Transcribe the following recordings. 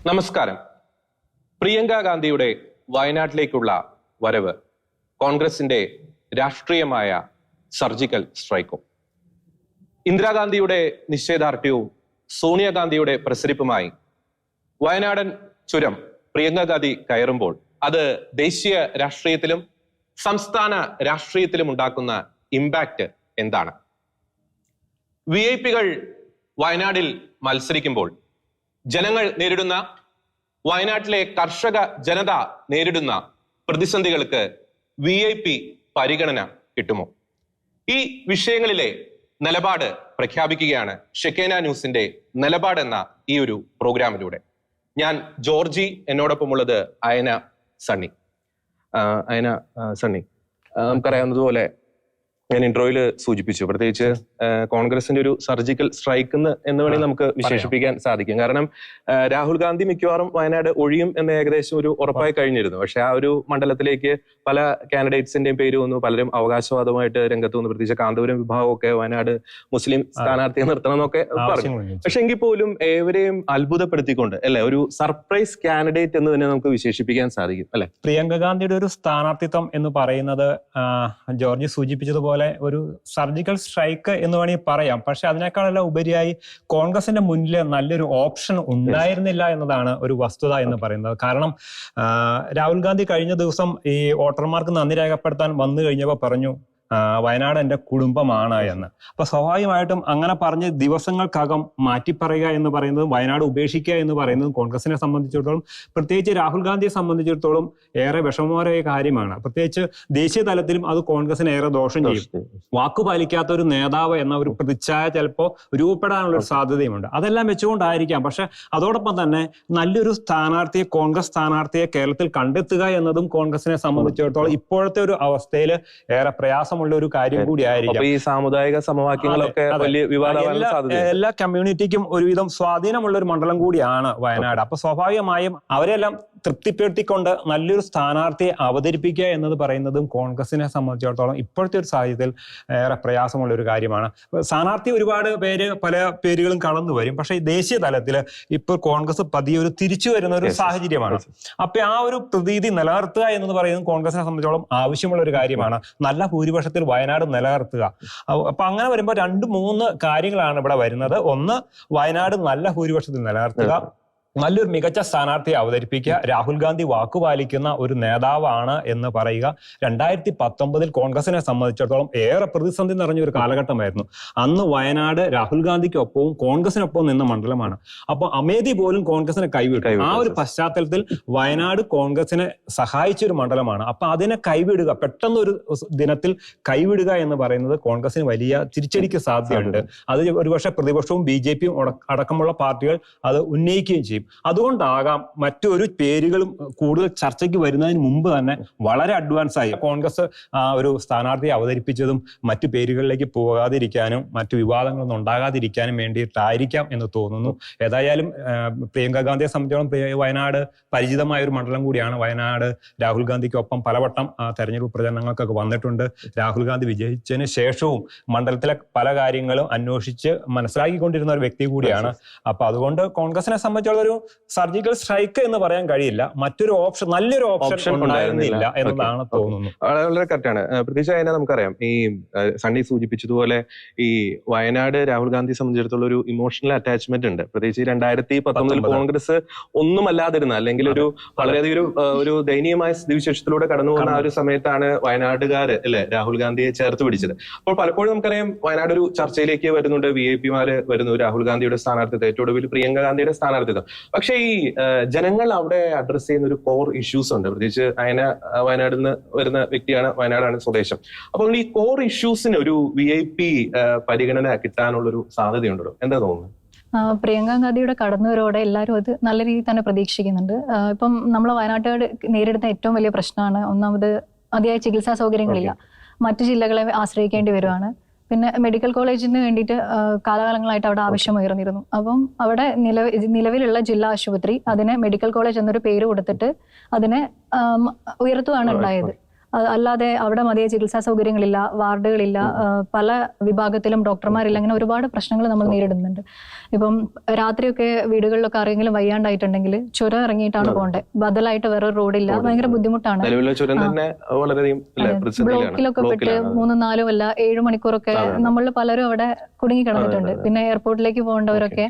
നമസ്കാരം. പ്രിയങ്ക ഗാന്ധിയുടെ വയനാട്ടിലേക്കുള്ള വരവ് കോൺഗ്രസിന്റെ രാഷ്ട്രീയമായ സർജിക്കൽ സ്ട്രൈക്കും ഇന്ദിരാഗാന്ധിയുടെ നിശ്ചയദാർഢ്യവും സോണിയാഗാന്ധിയുടെ പ്രസരിപ്പുമായി വയനാടൻ ചുരം പ്രിയങ്ക ഗാന്ധി കയറുമ്പോൾ അത് ദേശീയ രാഷ്ട്രീയത്തിലും സംസ്ഥാന രാഷ്ട്രീയത്തിലും ഉണ്ടാക്കുന്ന ഇമ്പാക്റ്റ് എന്താണ്? VIP-കൾ വയനാട്ടിൽ മത്സരിക്കുമ്പോൾ ജനങ്ങൾ നേരിടുന്ന, വയനാട്ടിലെ കർഷക ജനത നേരിടുന്ന പ്രതിസന്ധികൾക്ക് VIP പരിഗണന കിട്ടുമോ? ഈ വിഷയങ്ങളിലെ നിലപാട് പ്രഖ്യാപിക്കുകയാണ് ഷെക്കേന ന്യൂസിന്റെ നിലപാട് എന്ന ഈ ഒരു പ്രോഗ്രാമിലൂടെ. ഞാൻ ജോർജി, എന്നോടൊപ്പമുള്ളത് അയന സണ്ണി. നമുക്കറിയാവുന്നതുപോലെ ഞാൻ ഇൻട്രോയിൽ സൂചിപ്പിച്ചു, പ്രത്യേകിച്ച് കോൺഗ്രസിന്റെ ഒരു സർജിക്കൽ സ്ട്രൈക്ക് എന്ന് വേണമെങ്കിൽ നമുക്ക് വിശേഷിപ്പിക്കാൻ സാധിക്കും. കാരണം രാഹുൽ ഗാന്ധി മിക്കവാറും വയനാട് ഒഴിയും എന്ന് ഏകദേശം ഒരു ഉറപ്പായി കഴിഞ്ഞിരുന്നു. പക്ഷെ ആ ഒരു മണ്ഡലത്തിലേക്ക് പല കാൻഡിഡേറ്റ്സിന്റെയും പേര് വന്നു, പലരും അവകാശവാദമായിട്ട് രംഗത്ത് വന്നു. പ്രത്യേകിച്ച് കാന്തപുരം വിഭാഗമൊക്കെ വയനാട് മുസ്ലിം സ്ഥാനാർത്ഥിയെ നിർത്തണം എന്നൊക്കെ പറഞ്ഞു. പക്ഷെ എങ്കിൽ പോലും ഏവരെയും അത്ഭുതപ്പെടുത്തിക്കൊണ്ട് അല്ലെ, ഒരു സർപ്രൈസ് കാൻഡിഡേറ്റ് എന്ന് തന്നെ നമുക്ക് വിശേഷിപ്പിക്കാൻ സാധിക്കും അല്ലെ. പ്രിയങ്ക ഗാന്ധിയുടെ ഒരു സ്ഥാനാർത്ഥിത്വം എന്ന് പറയുന്നത് ജോർജ് സൂചിപ്പിച്ചതുപോലെ ഒരു സർജിക്കൽ സ്ട്രൈക്ക് എന്ന് വേണമെങ്കിൽ പറയാം. പക്ഷെ അതിനേക്കാളെല്ലാം ഉപരിയായി കോൺഗ്രസിന്റെ മുന്നിൽ നല്ലൊരു ഓപ്ഷൻ ഉണ്ടായിരുന്നില്ല എന്നതാണ് ഒരു വസ്തുത എന്ന് പറയുന്നത്. കാരണം രാഹുൽ ഗാന്ധി കഴിഞ്ഞ ദിവസം ഈ വോട്ടർമാർക്ക് നന്ദി രേഖപ്പെടുത്താൻ വന്നു കഴിഞ്ഞപ്പോൾ പറഞ്ഞു വയനാട് എൻ്റെ കുടുംബമാണ് എന്ന്. അപ്പൊ സ്വാഭാവികമായിട്ടും അങ്ങനെ പറഞ്ഞ് ദിവസങ്ങൾക്കകം മാറ്റിപ്പറയുക എന്ന് പറയുന്നതും വയനാട് ഉപേക്ഷിക്കുക എന്ന് പറയുന്നതും കോൺഗ്രസിനെ സംബന്ധിച്ചിടത്തോളം, പ്രത്യേകിച്ച് രാഹുൽ ഗാന്ധിയെ സംബന്ധിച്ചിടത്തോളം ഏറെ വിഷമകരമായ കാര്യമാണ്. പ്രത്യേകിച്ച് ദേശീയ തലത്തിലും അത് കോൺഗ്രസിന് ഏറെ ദോഷം ചെയ്യും. വാക്കുപാലിക്കാത്ത ഒരു നേതാവ് എന്ന ഒരു പ്രതിച്ഛായ ചിലപ്പോൾ രൂപപ്പെടാനുള്ള ഒരു സാധ്യതയുമുണ്ട്. അതെല്ലാം വെച്ചുകൊണ്ടായിരിക്കാം. പക്ഷെ അതോടൊപ്പം തന്നെ നല്ലൊരു സ്ഥാനാർത്ഥിയെ, കോൺഗ്രസ് സ്ഥാനാർത്ഥിയെ കേരളത്തിൽ കണ്ടെത്തുക എന്നതും കോൺഗ്രസിനെ സംബന്ധിച്ചിടത്തോളം ഇപ്പോഴത്തെ ഒരു അവസ്ഥയിൽ ഏറെ പ്രയാസമുള്ള ഒരു കാര്യം കൂടിയായിരിക്കും. ഈ സാമുദായിക സമവാക്യങ്ങളൊക്കെ എല്ലാ കമ്മ്യൂണിറ്റിക്കും ഒരുവിധം സ്വാധീനമുള്ള ഒരു മണ്ഡലം കൂടിയാണ് വയനാട്. അപ്പൊ സ്വാഭാവികമായും അവരെല്ലാം തൃപ്തിപ്പെടുത്തിക്കൊണ്ട് നല്ലൊരു സ്ഥാനാർത്ഥിയെ അവതരിപ്പിക്കുക എന്നത് പറയുന്നതും കോൺഗ്രസിനെ സംബന്ധിച്ചിടത്തോളം ഇപ്പോഴത്തെ ഒരു സാഹചര്യത്തിൽ ഏറെ പ്രയാസമുള്ള ഒരു കാര്യമാണ്. സ്ഥാനാർത്ഥി ഒരുപാട് പേര് പല പേരുകളും കടന്നു വരും. പക്ഷേ ദേശീയ തലത്തിൽ ഇപ്പോൾ കോൺഗ്രസ് പതിയെ ഒരു തിരിച്ചു വരുന്ന ഒരു സാഹചര്യമാണ്. അപ്പൊ ആ ഒരു പ്രതീതി നിലനിർത്തുക എന്നത് പറയുന്നത് കോൺഗ്രസിനെ സംബന്ധിച്ചോളം ആവശ്യമുള്ള ഒരു കാര്യമാണ്. നല്ല ഭൂരിപക്ഷത്തിൽ വയനാട് നിലനിർത്തുക. അപ്പൊ അങ്ങനെ വരുമ്പോൾ 2-3 കാര്യങ്ങളാണ് ഇവിടെ വരുന്നത്. ഒന്ന്, വയനാട് നല്ല ഭൂരിപക്ഷത്തിൽ നിലനിർത്തുക, നല്ലൊരു മികച്ച സ്ഥാനാർത്ഥിയെ അവതരിപ്പിക്കുക, രാഹുൽ ഗാന്ധി വാക്കുപാലിക്കുന്ന ഒരു നേതാവാണ് എന്ന് പറയുക. 2019 കോൺഗ്രസിനെ സംബന്ധിച്ചിടത്തോളം ഏറെ പ്രതിസന്ധി നിറഞ്ഞ ഒരു കാലഘട്ടമായിരുന്നു. അന്ന് വയനാട് രാഹുൽ ഗാന്ധിക്കൊപ്പവും കോൺഗ്രസിനൊപ്പവും നിന്ന മണ്ഡലമാണ്. അപ്പൊ അമേധി പോലും കോൺഗ്രസിനെ കൈവിട്ടു. ആ ഒരു പശ്ചാത്തലത്തിൽ വയനാട് കോൺഗ്രസിനെ സഹായിച്ച ഒരു മണ്ഡലമാണ്. അപ്പൊ അതിനെ കൈവിടുക, പെട്ടെന്നൊരു ദിനത്തിൽ കൈവിടുക എന്ന് പറയുന്നത് കോൺഗ്രസിന് വലിയ തിരിച്ചടിക്ക് സാധ്യതയുണ്ട്. അത് ഒരുപക്ഷെ പ്രതിപക്ഷവും BJP-യും അടക്കമുള്ള പാർട്ടികൾ അത് ഉന്നയിക്കുകയും ചെയ്യും. അതുകൊണ്ടാകാം മറ്റൊരു പേരുകളും കൂടുതൽ ചർച്ചയ്ക്ക് വരുന്നതിന് മുമ്പ് തന്നെ വളരെ അഡ്വാൻസ് ആയി കോൺഗ്രസ് ഒരു സ്ഥാനാർത്ഥിയെ അവതരിപ്പിച്ചതും മറ്റു പേരുകളിലേക്ക് പോകാതിരിക്കാനും മറ്റു വിവാദങ്ങളൊന്നും ഉണ്ടാകാതിരിക്കാനും വേണ്ടിയിട്ടായിരിക്കാം എന്ന് തോന്നുന്നു. ഏതായാലും പ്രിയങ്ക ഗാന്ധിയെ സംബന്ധിച്ചോളം വയനാട് പരിചിതമായ ഒരു മണ്ഡലം കൂടിയാണ്. വയനാട് രാഹുൽ ഗാന്ധിക്കൊപ്പം പലവട്ടം തെരഞ്ഞെടുപ്പ് പ്രചരണങ്ങൾക്കൊക്കെ വന്നിട്ടുണ്ട്. രാഹുൽ ഗാന്ധി വിജയിച്ചതിന് ശേഷവും മണ്ഡലത്തിലെ പല കാര്യങ്ങളും അന്വേഷിച്ച് മനസ്സിലാക്കിക്കൊണ്ടിരുന്ന ഒരു വ്യക്തി കൂടിയാണ്. അപ്പൊ അതുകൊണ്ട് കോൺഗ്രസിനെ സംബന്ധിച്ചുള്ള ഒരു സർജിക്കൽ സ്ട്രൈക്ക് എന്ന് പറയാൻ കഴിയില്ല. മറ്റൊരു ഓപ്ഷൻ, നല്ലൊരു ഓപ്ഷൻ ഉണ്ടായിരുന്നില്ല എന്നതാണ് തോന്നുന്നു. വളരെ കറക്റ്റാണ്. പ്രത്യേകിച്ച് അതിനെ നമുക്കറിയാം, ഈ സണ്ണി സൂചിപ്പിച്ചതുപോലെ ഈ വയനാട് രാഹുൽ ഗാന്ധിയെ സംബന്ധിച്ചിടത്തോളം ഒരു ഇമോഷണൽ അറ്റാച്ച്മെന്റ് ഉണ്ട്. പ്രത്യേകിച്ച് 2019 കോൺഗ്രസ് ഒന്നുമല്ലാതിരുന്ന, അല്ലെങ്കിൽ ഒരു വളരെയധികം ഒരു ദയനീയമായ സ്ഥിതിവിശേഷത്തിലൂടെ കടന്നു പോകുന്ന ആ ഒരു സമയത്താണ് വയനാടുകാര് അല്ലെ രാഹുൽ ഗാന്ധിയെ ചേർത്ത് പിടിച്ചത്. അപ്പോൾ പലപ്പോഴും നമുക്കറിയാം വയനാട് ഒരു ചർച്ചയിലേക്ക് വരുന്നുണ്ട്. VIP-മാര് വരുന്നു, രാഹുൽ ഗാന്ധിയുടെ സ്ഥാനാർത്ഥിത്വം, ഏറ്റവും ഒടുവിൽ പ്രിയങ്ക ഗാന്ധിയുടെ സ്ഥാനാർത്ഥിത്വം. പക്ഷേ ഈ ജനങ്ങൾ അവിടെ അഡ്രസ് ചെയ്യുന്ന ഒരു കോർ ഇഷ്യൂസ് ഉണ്ട്. പ്രത്യേകിച്ച് വയനാട്ടിൽ നിന്ന് വരുന്ന വ്യക്തിയാണ്, വയനാടാണ് സ്വദേശം. അപ്പോൾ ഈ കോർ ഇഷ്യൂസിന് ഒരു VIP പരിഗണന കിട്ടാനുള്ളൊരു സാധ്യതയുണ്ടല്ലോ, എന്താ തോന്നുന്നത്? പ്രിയങ്ക ഗാന്ധിയുടെ കടന്നുവരോടെ എല്ലാവരും അത് നല്ല രീതിയിൽ തന്നെ പ്രതീക്ഷിക്കുന്നുണ്ട്. ഇപ്പം നമ്മൾ വയനാട്ടുകാർ നേരിടുന്ന ഏറ്റവും വലിയ പ്രശ്നമാണ്, ഒന്നാമത് അതിയായ ചികിത്സാ സൗകര്യങ്ങളില്ല. മറ്റു ജില്ലകളെ ആശ്രയിക്കേണ്ടി വരുവാണ്. പിന്നെ മെഡിക്കൽ കോളേജിന് വേണ്ടിയിട്ട് കാലകാലങ്ങളായിട്ട് അവിടെ ആവശ്യം ഉയർന്നിരുന്നു. അപ്പം അവിടെ നിലവിലുള്ള ജില്ലാ ആശുപത്രി അതിനെ മെഡിക്കൽ കോളേജ് എന്നൊരു പേര് കൊടുത്തിട്ട് അതിനെ ഉയർത്തുകയാണ് ഉണ്ടായത്. അല്ലാതെ അവിടെ മതിയായ ചികിത്സാ സൗകര്യങ്ങളില്ല, വാർഡുകളില്ല, പല വിഭാഗത്തിലും ഡോക്ടർമാരില്ല. അങ്ങനെ ഒരുപാട് പ്രശ്നങ്ങൾ നമ്മൾ നേരിടുന്നുണ്ട്. ഇപ്പം രാത്രിയൊക്കെ വീടുകളിലൊക്കെ ആരെങ്കിലും വയ്യാണ്ടായിട്ടുണ്ടെങ്കിൽ ചുരം ഇറങ്ങിയിട്ടാണ് പോകേണ്ടത്, ബദലായിട്ട് വേറെ റോഡില്ല. ഭയങ്കര ബുദ്ധിമുട്ടാണ്. ബ്ലോക്കിലൊക്കെ പെട്ട് 3-4 അല്ല 7 മണിക്കൂറൊക്കെ നമ്മൾ പലരും അവിടെ കുടുങ്ങി കിടന്നിട്ടുണ്ട്. പിന്നെ എയർപോർട്ടിലേക്ക് പോകേണ്ടവരൊക്കെ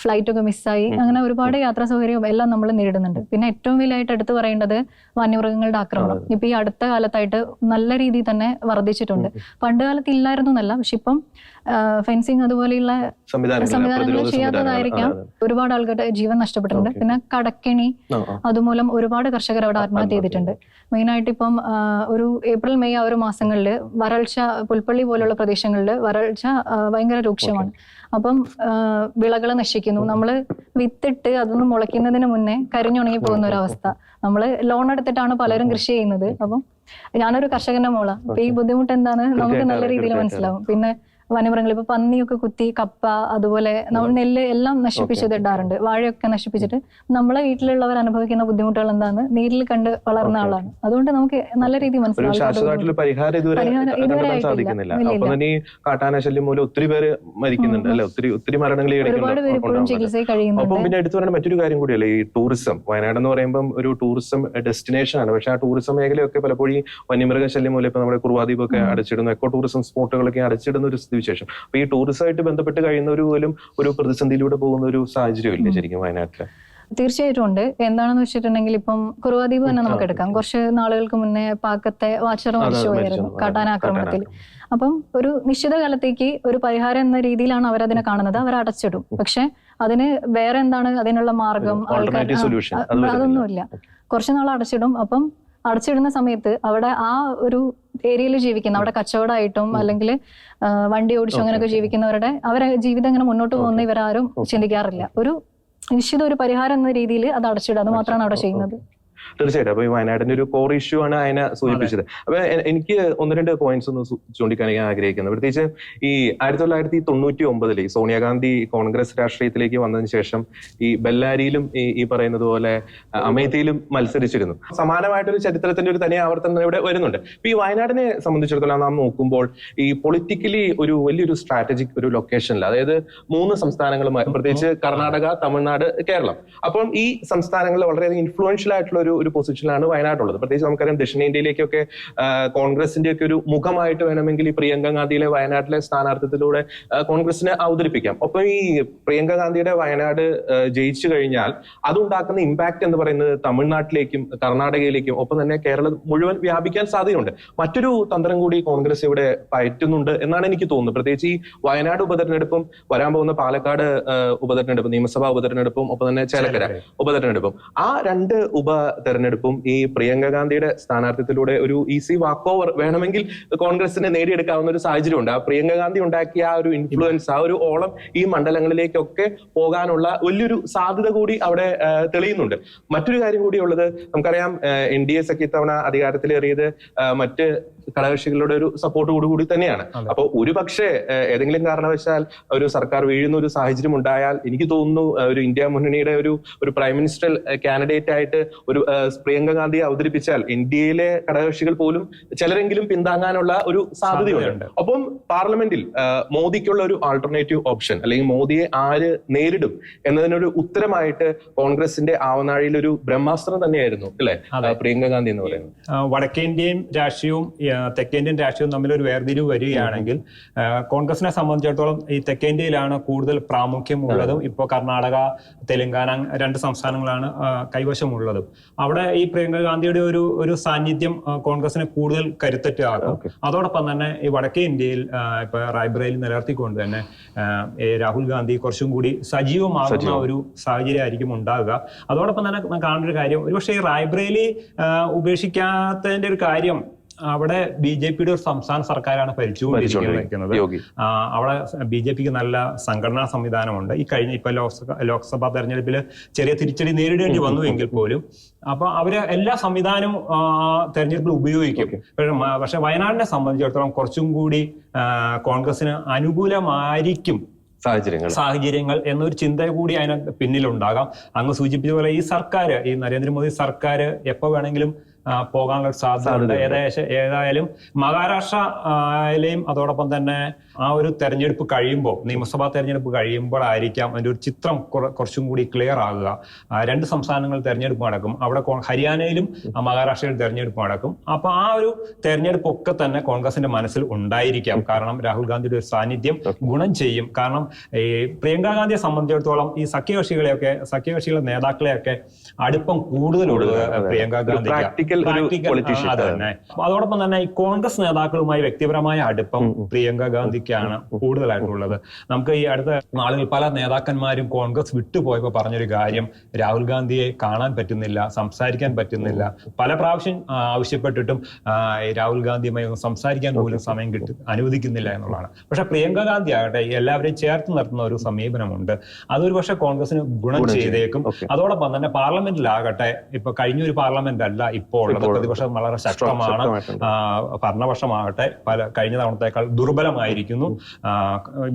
ഫ്ലൈറ്റ് ഒക്കെ മിസ്സായി. അങ്ങനെ ഒരുപാട് യാത്രാ സൗകര്യവും എല്ലാം നമ്മൾ നേരിടുന്നുണ്ട്. പിന്നെ ഏറ്റവും വലിയായിട്ട് എടുത്തു പറയേണ്ടത് വന്യമൃഗങ്ങളുടെ ആക്രമണം. ഇപ്പൊ ഈ അടുത്ത കാലത്തായിട്ട് നല്ല രീതിയിൽ തന്നെ വർദ്ധിച്ചിട്ടുണ്ട്. പണ്ട് കാലത്ത് ഇല്ലായിരുന്നു എന്നല്ല, പക്ഷെ ഇപ്പം ഫെൻസിങ് അതുപോലെയുള്ള സംവിധാനങ്ങൾ ചെയ്യാത്തതായിരിക്കാം ഒരുപാട് ആൾക്കാരുടെ ജീവൻ നഷ്ടപ്പെട്ടിട്ടുണ്ട്. പിന്നെ കടക്കെണി അതുമൂലം ഒരുപാട് കർഷകർ അവിടെ ആത്മഹത്യ ചെയ്തിട്ടുണ്ട്. മെയിനായിട്ട് ഇപ്പം ഒരു ഏപ്രിൽ മെയ് ആ ഒരു മാസങ്ങളിൽ വരൾച്ച, പുൽപ്പള്ളി പോലുള്ള പ്രദേശങ്ങളിൽ വരൾച്ച ഭയങ്കര രൂക്ഷമാണ്. അപ്പം വിളകൾ നശിക്കുന്നു. നമ്മൾ വിത്തിട്ട് അതൊന്ന് മുളയ്ക്കുന്നതിന് മുന്നേ കരിഞ്ഞുണങ്ങി പോകുന്ന ഒരവസ്ഥ. നമ്മൾ ലോൺ എടുത്തിട്ടാണ് പലരും കൃഷി ചെയ്യുന്നത്. അപ്പം ഞാനൊരു കർഷകന്റെ മോളാ. അപ്പൊ ഈ ബുദ്ധിമുട്ട് എന്താന്ന് നമുക്ക് നല്ല രീതിയിൽ മനസ്സിലാവും. പിന്നെ വന്യമൃഗങ്ങൾ ഇപ്പൊ പന്നിയൊക്കെ കുത്തി കപ്പ അതുപോലെ നെല്ല് എല്ലാം നശിപ്പിച്ചിടാറുണ്ട്. വാഴയൊക്കെ നശിപ്പിച്ചിട്ട് നമ്മളെ വീട്ടിലുള്ളവർ അനുഭവിക്കുന്ന ബുദ്ധിമുട്ടുകൾ എന്താന്ന് നേരിൽ കണ്ട് വളർന്ന ആളാണ്. അതുകൊണ്ട് നമുക്ക് നല്ല രീതിയിൽ മനസ്സിലാവും. ഒരുപാട് പേര് ഇപ്പോഴും ചികിത്സയിൽ കഴിയുന്നുണ്ട്. പിന്നെ എടുത്തു പറയുന്ന മറ്റൊരു കാര്യം കൂടിയല്ലേ ഈ ടൂറിസം. വയനാട് എന്ന് പറയുമ്പോൾ ഒരു ടൂറിസം ഡെസ്റ്റിനേഷൻ ആണ്. പക്ഷെ ആ ടൂറിസം മേഖലയൊക്കെ പലപ്പോഴും വന്യമൃഗ ശല്യം മൂലം ഇപ്പൊ നമ്മുടെ കുറുവാദ്വീപ് ഒക്കെ അടച്ചിടുന്നു, എക്കോ ടൂറിസം സ്പോട്ടുകളൊക്കെ അടച്ചിടുന്ന ഒരു വിശേഷം. അപ്പൊ ഈ ടൂറിസമായിട്ട് ബന്ധപ്പെട്ട് കഴിയുന്നവർ പോലും ഒരു പ്രതിസന്ധിയിലൂടെ പോകുന്ന ഒരു സാഹചര്യം ഇല്ല ശരിക്കും വയനാട്ടില്? തീർച്ചയായിട്ടും ഉണ്ട്. എന്താണെന്ന് വെച്ചിട്ടുണ്ടെങ്കിൽ ഇപ്പം കുറുവാദ്വീപ് തന്നെ നമുക്ക് എടുക്കാം. കുറച്ച് നാളുകൾക്ക് മുന്നേ പാക്കത്തെ വാച്ചർ മരിച്ചുപോയായിരുന്നു കാട്ടാനാക്രമണത്തിൽ. അപ്പം ഒരു നിശ്ചിത കാലത്തേക്ക് ഒരു പരിഹാരം എന്ന രീതിയിലാണ് അവരതിനെ കാണുന്നത്. അവർ അടച്ചിടും. പക്ഷെ അതിന് വേറെ എന്താണ് അതിനുള്ള മാർഗം? അതൊന്നുമില്ല. കുറച്ചു നാൾ അടച്ചിടും. അപ്പം അടച്ചിടുന്ന സമയത്ത് അവിടെ ആ ഒരു ഏരിയയിൽ ജീവിക്കുന്ന, അവിടെ കച്ചവടമായിട്ടും അല്ലെങ്കിൽ വണ്ടി ഓടിച്ചും അങ്ങനെയൊക്കെ ജീവിക്കുന്നവരുടെ അവരെ ജീവിതം എങ്ങനെ മുന്നോട്ട് പോകുന്ന ഇവരാരും ചിന്തിക്കാറില്ല. ഒരു നിശ്ചിത ഒരു പരിഹാരം എന്ന രീതിയിൽ അത് അടച്ചിടുക, അത് മാത്രമാണ് അവിടെ ചെയ്യുന്നത്. തീർച്ചയായിട്ടും. അപ്പൊ ഈ വയനാടിന്റെ ഒരു കോർ ഇഷ്യൂ ആണ് അതിനെ സൂചിപ്പിച്ചത്. അപ്പൊ എനിക്ക് 1-2 പോയിന്റ്സ് ഒന്ന് ചൂണ്ടിക്കാണിക്കാൻ ആഗ്രഹിക്കുന്നത്, പ്രത്യേകിച്ച് ഈ 1999 സോണിയാഗാന്ധി കോൺഗ്രസ് രാഷ്ട്രീയത്തിലേക്ക് വന്നതിന് ശേഷം ഈ ബെല്ലാരിയിലും ഈ പറയുന്നത് പോലെ അമേത്തിയിലും മത്സരിച്ചിരുന്നു. സമാനമായിട്ടൊരു ചരിത്രത്തിന്റെ ഒരു തനി ആവർത്തനം ഇവിടെ വരുന്നുണ്ട്. ഇപ്പൊ ഈ വയനാടിനെ സംബന്ധിച്ചിടത്തോളം നാം നോക്കുമ്പോൾ ഈ പൊളിറ്റിക്കലി ഒരു വലിയൊരു സ്ട്രാറ്റജിക് ഒരു ലൊക്കേഷനിൽ, അതായത് 3 സംസ്ഥാനങ്ങളുമായി, പ്രത്യേകിച്ച് കർണാടക, തമിഴ്നാട്, കേരളം. അപ്പം ഈ സംസ്ഥാനങ്ങളിൽ വളരെയധികം ഇൻഫ്ലുവൻഷ്യൽ ആയിട്ടുള്ള ഒരു പൊസിഷനിലാണ് വയനാട്ടുള്ളത്. പ്രത്യേകിച്ച് നമുക്കറിയാം ദക്ഷിണേന്ത്യയിലേക്കൊക്കെ കോൺഗ്രസിന്റെ ഒക്കെ ഒരു മുഖമായിട്ട് വേണമെങ്കിൽ ഈ പ്രിയങ്ക ഗാന്ധിയിലെ വയനാട്ടിലെ സ്ഥാനാർത്ഥിത്വത്തിലൂടെ കോൺഗ്രസിനെ അവതരിപ്പിക്കാം. ഒപ്പം ഈ പ്രിയങ്ക ഗാന്ധിയുടെ വയനാട് ജയിച്ചു കഴിഞ്ഞാൽ അതുണ്ടാക്കുന്ന ഇമ്പാക്ട് എന്ന് പറയുന്നത് തമിഴ്നാട്ടിലേക്കും കർണാടകയിലേക്കും ഒപ്പം തന്നെ കേരളം മുഴുവൻ വ്യാപിക്കാൻ സാധ്യതയുണ്ട്. മറ്റൊരു തന്ത്രം കൂടി കോൺഗ്രസ് ഇവിടെ പയറ്റുന്നുണ്ട് എന്നാണ് എനിക്ക് തോന്നുന്നത്. പ്രത്യേകിച്ച് ഈ വയനാട് ഉപതെരഞ്ഞെടുപ്പും വരാൻ പോകുന്ന പാലക്കാട് ഉപതെരഞ്ഞെടുപ്പും, നിയമസഭാ ഉപതെരഞ്ഞെടുപ്പും ഒപ്പം തന്നെ ചേലക്കര ഉപതെരഞ്ഞെടുപ്പും, ആ 2 തെരഞ്ഞെടുപ്പും ഈ പ്രിയങ്ക ഗാന്ധിയുടെ സ്ഥാനാർത്ഥിത്വത്തിലൂടെ ഒരു ഈസി വാക്ക് ഓവർ വേണമെങ്കിൽ കോൺഗ്രസിനെ നേടിയെടുക്കാവുന്ന ഒരു സാഹചര്യമുണ്ട്. ആ പ്രിയങ്ക ഗാന്ധി ഉണ്ടാക്കിയ ആ ഒരു ഇൻഫ്ലുവൻസ്, ആ ഒരു ഓളം ഈ മണ്ഡലങ്ങളിലേക്കൊക്കെ പോകാനുള്ള വലിയൊരു സാധ്യത കൂടി അവിടെ തെളിയുന്നുണ്ട്. മറ്റൊരു കാര്യം കൂടി ഉള്ളത്, നമുക്കറിയാം NDA സഖ്യം ഇത്തവണ അധികാരത്തിലേറിയത് മറ്റ് ഘടകകക്ഷികളുടെ ഒരു സപ്പോർട്ടോടുകൂടി തന്നെയാണ്. അപ്പോൾ ഒരു പക്ഷേ ഏതെങ്കിലും കാരണവശാൽ ഒരു സർക്കാർ വീഴുന്ന ഒരു സാഹചര്യം ഉണ്ടായാൽ എനിക്ക് തോന്നുന്നു ഒരു ഇന്ത്യ മുന്നണിയുടെ ഒരു പ്രൈം മിനിസ്റ്റർ കാൻഡിഡേറ്റ് ആയിട്ട് ഒരു പ്രിയങ്ക ഗാന്ധിയെ അവതരിപ്പിച്ചാൽ ഇന്ത്യയിലെ ഘടകകക്ഷികൾ പോലും ചിലരെങ്കിലും പിന്താങ്ങാനുള്ള ഒരു സാധ്യതയുണ്ട്. ഒപ്പം പാർലമെന്റിൽ മോദിക്കുള്ള ഒരു ആൾട്ടർനേറ്റീവ് ഓപ്ഷൻ, അല്ലെങ്കിൽ മോദിയെ ആര് നേരിടും എന്നതിനൊരു ഉത്തരമായിട്ട് കോൺഗ്രസിന്റെ ആവനാഴിയിൽ ഒരു ബ്രഹ്മാസ്ത്രം തന്നെയായിരുന്നു അല്ലെ പ്രിയങ്ക ഗാന്ധി എന്ന് പറയുന്നത്. വടക്കേന്ത്യൻ രാഷ്ട്രീയവും തെക്കേന്ത്യൻ രാഷ്ട്രീയവും തമ്മിലൊരു വേർതിരിവ് വരികയാണെങ്കിൽ കോൺഗ്രസിനെ സംബന്ധിച്ചിടത്തോളം ഈ തെക്കേന്ത്യയിലാണ് കൂടുതൽ പ്രാമുഖ്യം ഉള്ളതും. ഇപ്പോൾ കർണാടക, തെലങ്കാന 2 സംസ്ഥാനങ്ങളാണ് കൈവശമുള്ളതും. അവിടെ ഈ പ്രിയങ്ക ഗാന്ധിയുടെ ഒരു സാന്നിധ്യം കോൺഗ്രസിനെ കൂടുതൽ കരുത്തറ്റാക്കും. അതോടൊപ്പം തന്നെ ഈ വടക്കേ ഇന്ത്യയിൽ ഇപ്പൊ റായ്ബറേലി നിലനിർത്തിക്കൊണ്ട് തന്നെ രാഹുൽ ഗാന്ധി കുറച്ചും കൂടി സജീവമാകുന്ന ഒരു സാഹചര്യമായിരിക്കും ഉണ്ടാകുക. അതോടൊപ്പം തന്നെ കാണേണ്ട ഒരു കാര്യം, ഒരുപക്ഷെ ഈ റായ്ബറേലി ഉപേക്ഷിക്കാത്തതിന്റെ ഒരു കാര്യം, അവിടെ BJPയുടെ ഒരു സംസ്ഥാന സർക്കാരാണ് ഭരിച്ചുകൊണ്ടിരിക്കുന്നത്. അവിടെ BJPക്ക് നല്ല സംഘടനാ സംവിധാനമുണ്ട്. ഈ കഴിഞ്ഞ ഇപ്പൊ ലോക്സഭാ തെരഞ്ഞെടുപ്പിൽ ചെറിയ തിരിച്ചടി നേരിടേണ്ടി വന്നുവെങ്കിൽ പോലും അപ്പൊ അവര് എല്ലാ സംവിധാനവും തെരഞ്ഞെടുപ്പിൽ ഉപയോഗിക്കും. പക്ഷെ വയനാടിനെ സംബന്ധിച്ചിടത്തോളം കുറച്ചും കൂടി കോൺഗ്രസിന് അനുകൂലമായിരിക്കും സാഹചര്യങ്ങൾ എന്നൊരു ചിന്ത കൂടി അതിന് പിന്നിലുണ്ടാകാം. അങ്ങ് സൂചിപ്പിച്ച പോലെ ഈ സർക്കാർ, ഈ നരേന്ദ്രമോദി സർക്കാർ എപ്പോ വേണമെങ്കിലും പോകാനുള്ള സാധ്യതയുണ്ട്. ഏതായാലും മഹാരാഷ്ട്രയിലെയും അതോടൊപ്പം തന്നെ ആ ഒരു തെരഞ്ഞെടുപ്പ് കഴിയുമ്പോൾ, നിയമസഭാ തെരഞ്ഞെടുപ്പ് കഴിയുമ്പോഴായിരിക്കാം അതിന്റെ ഒരു ചിത്രം കുറച്ചും കൂടി ക്ലിയർ ആകുക. രണ്ട് സംസ്ഥാനങ്ങളിൽ തെരഞ്ഞെടുപ്പ് നടക്കും, അവിടെ ഹരിയാനയിലും മഹാരാഷ്ട്രയിലും തെരഞ്ഞെടുപ്പ് നടക്കും. അപ്പൊ ആ ഒരു തെരഞ്ഞെടുപ്പ് ഒക്കെ തന്നെ കോൺഗ്രസിന്റെ മനസ്സിൽ ഉണ്ടായിരിക്കാം. കാരണം രാഹുൽ ഗാന്ധിയുടെ ഒരു സാന്നിധ്യം ഗുണം ചെയ്യും. കാരണം ഈ പ്രിയങ്ക ഗാന്ധിയെ സംബന്ധിച്ചിടത്തോളം ഈ സഖ്യകക്ഷികളുടെ നേതാക്കളെയൊക്കെ അടുപ്പം കൂടുതലുള്ളത് പ്രിയങ്ക ഗാന്ധിക്ക്. തന്നെ അതോടൊപ്പം തന്നെ ഈ കോൺഗ്രസ് നേതാക്കളുമായി വ്യക്തിപരമായ അടുപ്പം പ്രിയങ്ക ഗാന്ധിക്കാണ് കൂടുതലായിട്ടുള്ളത്. നമുക്ക് ഈ അടുത്ത നാളുകൾ പല നേതാക്കന്മാരും കോൺഗ്രസ് വിട്ടുപോയപ്പോൾ പറഞ്ഞൊരു കാര്യം, രാഹുൽ ഗാന്ധിയെ കാണാൻ പറ്റുന്നില്ല, സംസാരിക്കാൻ പറ്റുന്നില്ല. പല പ്രാവശ്യം ആവശ്യപ്പെട്ടിട്ടും രാഹുൽ ഗാന്ധിയുമായി സംസാരിക്കാൻ പോലും സമയം അനുവദിക്കുന്നില്ല എന്നുള്ളതാണ്. പക്ഷെ പ്രിയങ്ക ഗാന്ധി ആകട്ടെ എല്ലാവരെയും ചേർത്ത് നിർത്തുന്ന ഒരു സമീപനമുണ്ട്. അതൊരു പക്ഷെ കോൺഗ്രസിന് ഗുണം ചെയ്തേക്കും. അതോടൊപ്പം തന്നെ പാർലമെന്റിലാകട്ടെ, ഇപ്പൊ കഴിഞ്ഞൊരു പാർലമെന്റ് അല്ല ഇപ്പോൾ ഉള്ളത്, പ്രതിപക്ഷം വളരെ ശക്തമാണ്. ഭരണപക്ഷമാകട്ടെ കഴിഞ്ഞ തവണത്തേക്കാൾ ദുർബലമായിരിക്കുന്നു.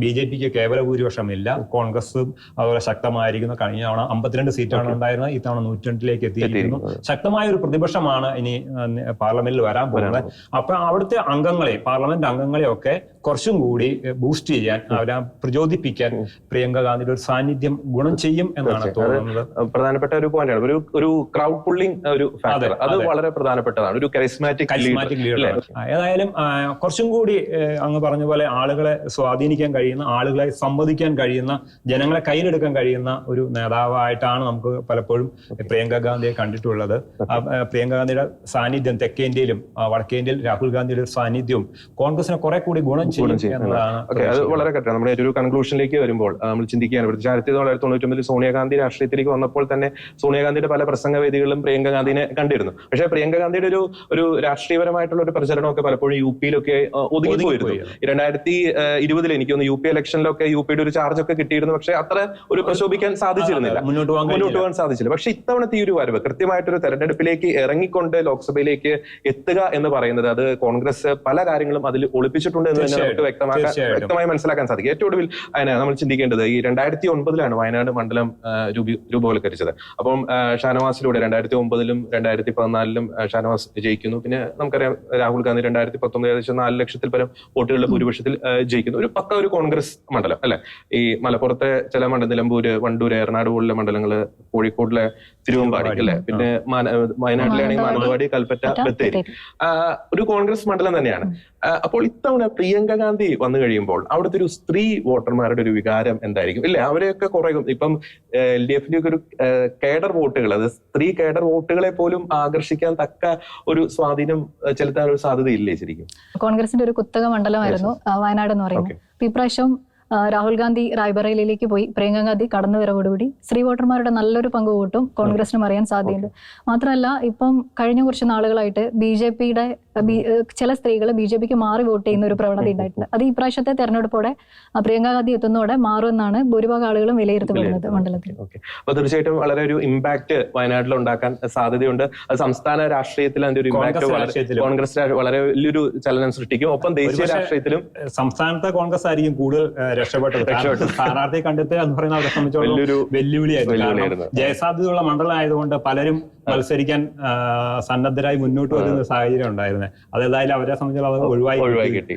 BJPക്ക് കേവല ഭൂരിപക്ഷമില്ല, കോൺഗ്രസും അതുപോലെ ശക്തമായിരിക്കുന്നു. കഴിഞ്ഞ തവണ 52 സീറ്റാണ് ഉണ്ടായിരുന്നത്, ഇത്തവണ 102ലേക്ക് എത്തിയിരിക്കുന്നു. ശക്തമായ ഒരു പ്രതിപക്ഷമാണ് ഇനി പാർലമെന്റിൽ വരാൻ പോകുന്നത്. അപ്പൊ അവിടുത്തെ പാർലമെന്റ് അംഗങ്ങളെയൊക്കെ കുറച്ചും കൂടി ബൂസ്റ്റ് ചെയ്യാൻ, അവരെ പ്രചോദിപ്പിക്കാൻ പ്രിയങ്ക ഗാന്ധിയുടെ ഒരു സാന്നിധ്യം ഗുണം ചെയ്യും എന്നാണ് തോന്നുന്നത്. പ്രധാനപ്പെട്ട ഒരു പോയിന്റാണ്, ഒരു ക്രൗഡ് പുള്ളിംഗ് ഒരു ഫാക്ടർ, അത് വളരെ പ്രധാനപ്പെട്ടതാണ്. ഒരു കരിസ്മാറ്റിക് ലീഡർ. ഏതായാലും കുറച്ചും കൂടി അങ്ങ് പറഞ്ഞ പോലെ ആളുകളെ സ്വാധീനിക്കാൻ കഴിയുന്ന, ആളുകളെ സംവദിക്കാൻ കഴിയുന്ന, ജനങ്ങളെ കയ്യിലെടുക്കാൻ കഴിയുന്ന ഒരു നേതാവായിട്ടാണ് നമുക്ക് പലപ്പോഴും പ്രിയങ്ക ഗാന്ധിയെ കണ്ടിട്ടുള്ളത്. പ്രിയങ്ക ഗാന്ധിയുടെ സാന്നിധ്യം തെക്കേ ഇന്ത്യയിലും വടക്കേ ഇന്ത്യയിൽ രാഹുൽ ഗാന്ധിയുടെ സാന്നിധ്യവും കോൺഗ്രസിനെ കുറെ കൂടി ഗുണം ചെയ്യും എന്നതാണ്. അത് വളരെ കറക്റ്റാണ്. നമ്മുടെ ഒരു കൺക്ലൂഷനിലേക്ക് വരുമ്പോൾ നമ്മൾ ചിന്തിക്കുകയാണ്, 1999 സോണിയാഗാന്ധി രാഷ്ട്രീയത്തിലേക്ക് വന്നപ്പോൾ തന്നെ സോണിയാഗാന്ധിയുടെ പല പ്രസംഗവേദികളിലും പ്രിയങ്ക ഗാന്ധിനെ കണ്ടിരുന്നു. പക്ഷേ പ്രിയങ്ക ഗാന്ധിയുടെ ഒരു രാഷ്ട്രീയപരമായിട്ടുള്ള ഒരു പ്രചരണമൊക്കെ പലപ്പോഴും UP-ലൊക്കെ ഒതുങ്ങിപ്പോയിരുന്നു. 2020 എനിക്ക് തോന്നുന്നു UP ഇലക്ഷനിലൊക്കെ UP-യുടെ ഒരു ചാർജ് ഒക്കെ കിട്ടിയിരുന്നു. പക്ഷെ അത്ര ഒരു പ്രശോഭിക്കാൻ സാധിച്ചിരുന്നില്ല, മുന്നോട്ട് പോകാൻ സാധിച്ചില്ല. പക്ഷെ ഇത്തവണത്തെ ഈ ഒരു വരവ്, കൃത്യമായിട്ടൊരു തെരഞ്ഞെടുപ്പിലേക്ക് ഇറങ്ങിക്കൊണ്ട് ലോക്സഭയിലേക്ക് എത്തുക എന്ന് പറയുന്നത്, അത് കോൺഗ്രസ് പല കാര്യങ്ങളും അതിൽ ഒളിപ്പിച്ചിട്ടുണ്ട് എന്ന് തന്നെ നമുക്ക് വ്യക്തമായി മനസ്സിലാക്കാൻ സാധിക്കും. ഏറ്റവും ഒടുവിൽ നമ്മൾ ചിന്തിക്കേണ്ടത്, ഈ 2009 വയനാട് മണ്ഡലം രൂപവൽക്കരിച്ചത്. അപ്പം ഷാനവാസിലൂടെ 2009-ലും 2014-ലും ഷാനവാസ് ജയിക്കുന്നു. പിന്നെ നമുക്കറിയാം രാഹുൽ ഗാന്ധി 2019 ഏകദേശം 4 ലക്ഷത്തിൽ പരം വോട്ടുകളുടെ ഭൂരിപക്ഷത്തിൽ ജയിക്കുന്നു. ഒരു കോൺഗ്രസ് മണ്ഡലം അല്ലെ. ഈ മലപ്പുറത്തെ ചില നിലമ്പൂര്, വണ്ടൂര്, എറണാട് പോലുള്ള മണ്ഡലങ്ങള്, കോഴിക്കോടിലെ തിരുവമ്പാടി അല്ലെ, പിന്നെ വയനാട്ടിലാണെങ്കിൽ മാനന്തവാടി, കൽപ്പറ്റ, ബത്തേരി ഒരു കോൺഗ്രസ് മണ്ഡലം തന്നെയാണ്. അപ്പോൾ ഇത്തവണ പ്രിയങ്ക ഗാന്ധി വന്നു കഴിയുമ്പോൾ അവിടുത്തെ ഒരു സ്ത്രീ വോട്ടർമാരുടെ ഒരു വികാരം എന്തായിരിക്കും? ഇല്ലേ, അവരെയൊക്കെ കുറയും. ഇപ്പം LDF-ന്റെ ഒക്കെ ഒരു കേഡർ വോട്ടുകൾ, അത് സ്ത്രീ കേഡർ വോട്ടുകളെ പോലും ആകർഷിക്കാൻ തക്ക ഒരു സ്വാധീനം ചെലുത്താൻ ഒരു സാധ്യതയില്ലേ ശരിക്കും? കോൺഗ്രസിന്റെ ഒരു കുത്തക മണ്ഡലമായിരുന്നു വയനാട് എന്ന് പറയുന്നത്. ഇപ്രാവശ്യം രാഹുൽ ഗാന്ധി റായ്ബറേലിയിലേക്ക് പോയി പ്രിയങ്ക ഗാന്ധി കടന്നുവരവോടുകൂടി സ്ത്രീ വോട്ടർമാരുടെ നല്ലൊരു പങ്ക് കൂട്ടും കോൺഗ്രസിനും അറിയാൻ സാധ്യതയുണ്ട്. മാത്രമല്ല ഇപ്പം കഴിഞ്ഞ കുറച്ച് നാളുകളായിട്ട് BJPയുടെ ചില സ്ത്രീകൾ BJPക്ക് മാറി വോട്ട് ചെയ്യുന്ന ഒരു പ്രവണത ഉണ്ടായിട്ടുണ്ട്. അത് ഈ പ്രാവശ്യത്തെ തെരഞ്ഞെടുപ്പോടെ പ്രിയങ്ക ഗാന്ധി എത്തുന്നതോടെ മാറുമെന്നാണ് ഭൂരിഭാഗം ആളുകളും വിലയിരുത്തപ്പെടുന്നത് മണ്ഡലത്തിൽ. അപ്പൊ തീർച്ചയായിട്ടും വളരെ ഒരു ഇമ്പാക്ട് വയനാട്ടിൽ ഉണ്ടാക്കാൻ സാധ്യതയുണ്ട്. അത് സംസ്ഥാന രാഷ്ട്രീയത്തിൽ അതിന്റെ ഒരു ഇമ്പാക്ട് കോൺഗ്രസ് വളരെ വലിയൊരു ചലനം സൃഷ്ടിക്കും. ഒപ്പം ദേശീയ രാഷ്ട്രീയത്തിലും സംസ്ഥാനത്തെ കോൺഗ്രസ് ആയിരിക്കും കൂടുതൽ രക്ഷപ്പെട്ടത്. സ്ഥാനാർത്ഥിയെ കണ്ടെത്തുക എന്ന് പറയുന്ന അവരെ സംബന്ധിച്ചോളം വെല്ലുവിളിയായിരുന്നു. ജയസാധ്യതയുള്ള മണ്ഡലം ആയതുകൊണ്ട് പലരും മത്സരിക്കാൻ സന്നദ്ധരായി മുന്നോട്ട് വരുന്ന സാഹചര്യം ഉണ്ടായിരുന്നത്. അതേതായാലും അവരെ സംബന്ധിച്ചോളം അത് ഒഴിവായി കിട്ടി.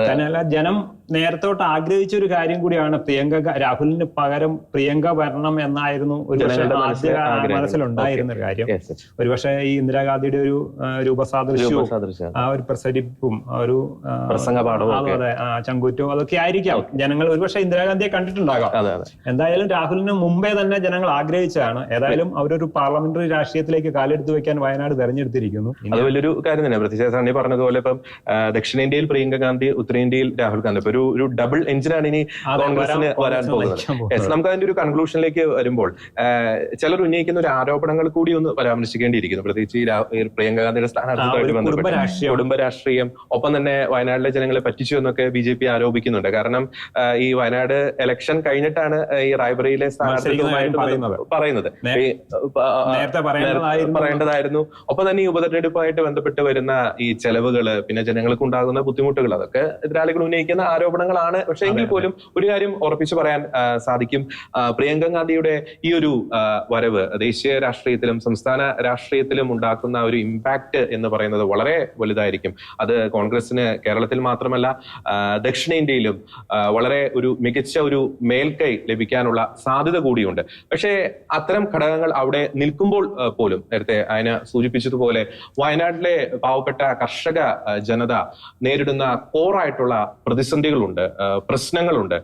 തന്നെയല്ല, ജനം നേരത്തോട്ട് ആഗ്രഹിച്ച ഒരു കാര്യം കൂടിയാണ് രാഹുലിന് പകരം പ്രിയങ്ക വരണം എന്നായിരുന്നു ഒരു പക്ഷേ ആദ്യ മനസ്സിലുണ്ടായിരുന്ന ഒരു കാര്യം. ഒരുപക്ഷെ ഈ ഇന്ദിരാഗാന്ധിയുടെ ഒരു രൂപസാദൃശ്യവും ആ ഒരു പ്രസരിപ്പും ഒരു അതെ ചങ്കൂറ്റവും അതൊക്കെ ആയിരിക്കാം ജനങ്ങൾ ഒരുപക്ഷെ ഇന്ദിരാഗാന്ധിയെ കണ്ടിട്ടുണ്ടാകാം. എന്തായാലും രാഹുലിന് മുമ്പേ തന്നെ ജനങ്ങൾ ആഗ്രഹിച്ചതാണ്. ഏതായാലും അവരൊരു പാർലമെന്ററി രാഷ്ട്രീയത്തിലേക്ക് കാലെടുത്ത് വെക്കാൻ വയനാട് തെരഞ്ഞെടുത്തിരിക്കുന്നു. അത് വലിയൊരു കാര്യം തന്നെ. പ്രത്യേകിച്ച് സണ്ണി പറഞ്ഞതുപോലെ ഇപ്പം ദക്ഷിണേന്ത്യയിൽ പ്രിയങ്ക ഗാന്ധി, ഉത്തരേന്ത്യയിൽ രാഹുൽ ഗാന്ധി, ഇപ്പൊ ഒരു ഡബിൾ എഞ്ചിനാണ് ഇനി കോൺഗ്രസിന് വരാൻ പോകുന്നത്. നമുക്ക് അതിന്റെ ഒരു കൺക്ലൂഷനിലേക്ക് വരുമ്പോൾ ചിലർ ഉന്നയിക്കുന്ന ഒരു ആരോപണങ്ങൾ കൂടി ഒന്ന് പരാമർശിക്കേണ്ടിയിരിക്കുന്നു. പ്രത്യേകിച്ച് ഈ പ്രിയങ്ക ഗാന്ധിയുടെ സ്ഥാനാർത്ഥിത്വമായിട്ട് ബന്ധപ്പെട്ട് കുടുംബ രാഷ്ട്രീയം, ഒപ്പം തന്നെ വയനാട്ടിലെ ജനങ്ങളെ പറ്റിച്ചു എന്നൊക്കെ BJP ആരോപിക്കുന്നുണ്ട്. കാരണം ഈ വയനാട് ഇലക്ഷൻ കഴിഞ്ഞിട്ടാണ് ഈ റായ്ബറയിലെ സ്ഥാനാർത്ഥിത്വമായിട്ട് പറയുന്നത്. നേരത്തെ പറയേണ്ടതായിരുന്നു. ഒപ്പം തന്നെ ഈ ഉപതെരഞ്ഞെടുപ്പുമായിട്ട് ബന്ധപ്പെട്ട് വരുന്ന ഈ ചെലവുകള്, പിന്നെ ജനങ്ങൾക്ക് ഉണ്ടാകുന്ന ബുദ്ധിമുട്ടുകൾ, അതൊക്കെ എതിരാളികൾ ഉന്നയിക്കുന്ന ആരോപണങ്ങളാണ്. പക്ഷെ എങ്കിൽ പോലും ഒരു കാര്യം ഉറപ്പിച്ചു പറയാൻ സാധിക്കും, പ്രിയങ്ക ഗാന്ധിയുടെ ഈ ഒരു വരവ് ദേശീയ രാഷ്ട്രീയത്തിലും സംസ്ഥാന രാഷ്ട്രീയത്തിലും ഉണ്ടാക്കുന്ന ഒരു ഇമ്പാക്ട് എന്ന് പറയുന്നത് വളരെ വലുതായിരിക്കും. അത് കോൺഗ്രസിന് കേരളത്തിൽ മാത്രമല്ല ദക്ഷിണേന്ത്യയിലും വളരെ ഒരു മികച്ച ഒരു മേൽക്കൈ ലഭിക്കാനുള്ള സാധ്യത കൂടിയുണ്ട്. പക്ഷേ അത്തരം ഘടകങ്ങൾ അവിടെ നിൽക്കുമ്പോൾ പോലും നേരത്തെ അതിനെ സൂചിപ്പിച്ചതുപോലെ വയനാട്ടിലെ പാവപ്പെട്ട കർഷക ജനത നേരിടുന്ന കോറായിട്ടുള്ള പ്രതിസന്ധികളുണ്ട്, പ്രശ്നങ്ങളുണ്ട്.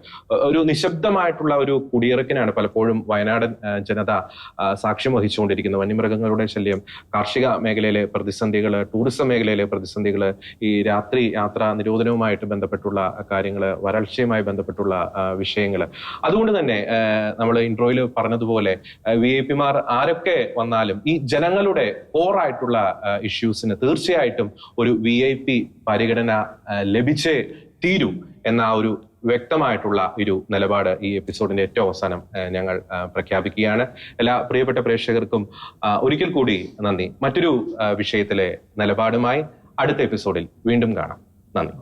ഒരു നിശബ്ദമായിട്ടുള്ള ഒരു കുടിയിറക്കിനാണ് പലപ്പോഴും വയനാടൻ ജനത സാക്ഷ്യം വഹിച്ചുകൊണ്ടിരിക്കുന്നത്. വന്യമൃഗങ്ങളുടെ ശല്യം, കാർഷിക മേഖലയിലെ പ്രതിസന്ധികൾ, ടൂറിസം മേഖലയിലെ പ്രതിസന്ധികൾ, ഈ രാത്രി യാത്രാ നിരോധനവുമായിട്ട് ബന്ധപ്പെട്ടുള്ള കാര്യങ്ങൾ, വരൾച്ചയുമായി ബന്ധപ്പെട്ടുള്ള വിഷയങ്ങൾ. അതുകൊണ്ട് തന്നെ നമ്മൾ ഇൻട്രോയിൽ പറഞ്ഞതുപോലെ VIP-മാർ ആരൊക്കെ വന്നാലും ഈ ജനങ്ങളുടെ കോറായിട്ടുള്ള ഇഷ്യൂസിന് തീർച്ചയായിട്ടും ഒരു VIP പരിഗണന ലഭിച്ചേ തീരൂ എന്ന ഒരു വ്യക്തമായിട്ടുള്ള ഒരു നിലപാട് ഈ എപ്പിസോഡിന്റെ ഏറ്റവും അവസാനം ഞങ്ങൾ പ്രഖ്യാപിക്കുകയാണ്. എല്ലാ പ്രിയപ്പെട്ട പ്രേക്ഷകർക്കും ഒരിക്കൽ കൂടി നന്ദി. മറ്റൊരു വിഷയത്തിലെ നിലപാടുമായി അടുത്ത എപ്പിസോഡിൽ വീണ്ടും കാണാം. നന്ദി.